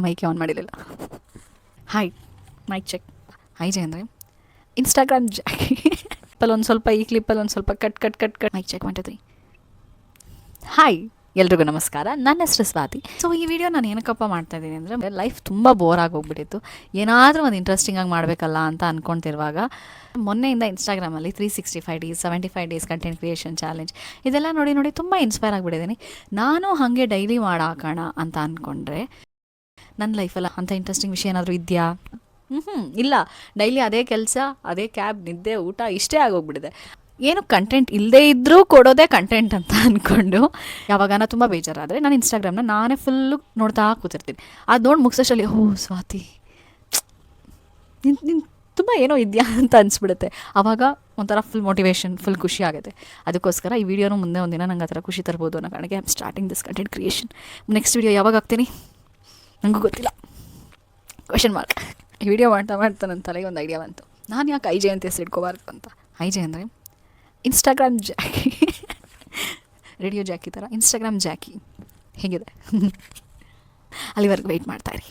ಮೈಕೆ on ಮಾಡಿರಲಿಲ್ಲ. Hi, mic check. Hi Jaya ಅಂದರೆ Instagram Jackie. ಒಂದು ಸ್ವಲ್ಪ ಈ ಕ್ಲಿಪ್ಪಲ್ಲಿ ಒಂದು ಸ್ವಲ್ಪ ಕಟ್ ಮೈಕ್ ಚೆಕ್ ಮಾಡಿದ್ರಿ. ಹಾಯ್, ಎಲ್ರಿಗೂ ನಮಸ್ಕಾರ. ನನ್ನ ಹೆಸರು ಸ್ವಾತಿ. ಸೊ ಈ ವಿಡಿಯೋ ನಾನು ಏನಕ್ಕಪ್ಪ ಮಾಡ್ತಾ ಇದ್ದೀನಿ ಅಂದರೆ, ಲೈಫ್ ತುಂಬ ಬೋರ್ ಆಗೋಗ್ಬಿಟ್ಟಿತ್ತು, ಏನಾದರೂ ಒಂದು ಇಂಟ್ರೆಸ್ಟಿಂಗಾಗಿ ಮಾಡಬೇಕಲ್ಲ ಅಂತ ಅಂದ್ಕೊತಿರುವಾಗ ಮೊನ್ನೆಯಿಂದ ಇನ್ಸ್ಟಾಗ್ರಾಮಲ್ಲಿ 365 days 75 days content creation challenge ಇದೆಲ್ಲ ನೋಡಿ ತುಂಬ ಇನ್ಸ್ಪೈರ್ ಆಗಿಬಿಟ್ಟಿದ್ದೀನಿ. ನಾನು ಹಾಗೆ ಡೈಲಿ ಮಾಡಾಕೋಣ ಅಂತ ಅಂದ್ಕೊಂಡ್ರೆ ನನ್ನ ಲೈಫಲ್ಲಿ ಅಂಥ ಇಂಟ್ರೆಸ್ಟಿಂಗ್ ವಿಷಯ ಏನಾದರೂ ಇದೆಯಾ? ಇಲ್ಲ. ಡೈಲಿ ಅದೇ ಕೆಲಸ, ಅದೇ ಕ್ಯಾಬ್, ನಿದ್ದೆ, ಊಟ ಇಷ್ಟೇ ಆಗೋಗ್ಬಿಟ್ಟಿದೆ. ಏನು ಕಂಟೆಂಟ್ ಇಲ್ಲದೇ ಇದ್ದರೂ ಕೊಡೋದೇ ಕಂಟೆಂಟ್ ಅಂತ ಅಂದ್ಕೊಂಡು ಯಾವಾಗಾನ ತುಂಬ ಬೇಜಾರಾದರೆ ನಾನು ಇನ್ಸ್ಟಾಗ್ರಾಮ್ನ ನಾನೇ ಫುಲ್ಲು ನೋಡ್ತಾ ಕೂತಿರ್ತೀನಿ. ಅದು ನೋಡಿ ಮುಗಿಸೋಷ್ಟರಲ್ಲಿ ಸ್ವಾತಿ ನಿನ್ನ ತುಂಬ ಏನೋ ಇದೆಯಾ ಅಂತ ಅನಿಸ್ಬಿಡುತ್ತೆ. ಆವಾಗ ಒಂಥರ ಫುಲ್ ಮೋಟಿವೇಶನ್, ಫುಲ್ ಖುಷಿ ಆಗುತ್ತೆ. ಅದಕ್ಕೋಸ್ಕರ ಈ ವಿಡಿಯೋನು ಮುಂದೆ ಒಂದಿನ ನಂಗೆ ಆ ಥರ ಖುಷಿ ತರ್ಬೋದು ಅನ್ನೋ ಕಾರಣಕ್ಕೆ I am starting this content creation. Next video ಯಾವಾಗ ಆಗ್ತೀನಿ ನನಗೂ ಗೊತ್ತಿಲ್ಲ, ಕ್ವೆಶನ್ ಮಾರ್ಕ್. ಈ ವಿಡಿಯೋ ಮಾಡ್ತಾ ನನ್ನ ತಲೆಗೆ ಒಂದು ಐಡಿಯಾ ಬಂತು, ನಾನು ಯಾಕೆ ಐ ಜೆ ಅಂತ ಹೆಸರು ಇಟ್ಕೋಬಾರ್ದು ಅಂತ. ಐ ಜೆ ಅಂದರೆ ಇನ್ಸ್ಟಾಗ್ರಾಮ್ ಜಾಕಿ, ರೇಡಿಯೋ ಜಾಕಿ ಥರ ಇನ್ಸ್ಟಾಗ್ರಾಮ್ ಜಾಕಿ ಹೇಗಿದೆ. ಅಲ್ಲಿವರೆಗೂ ವೆಯ್ಟ್ ಮಾಡ್ತಾಯಿರಿ.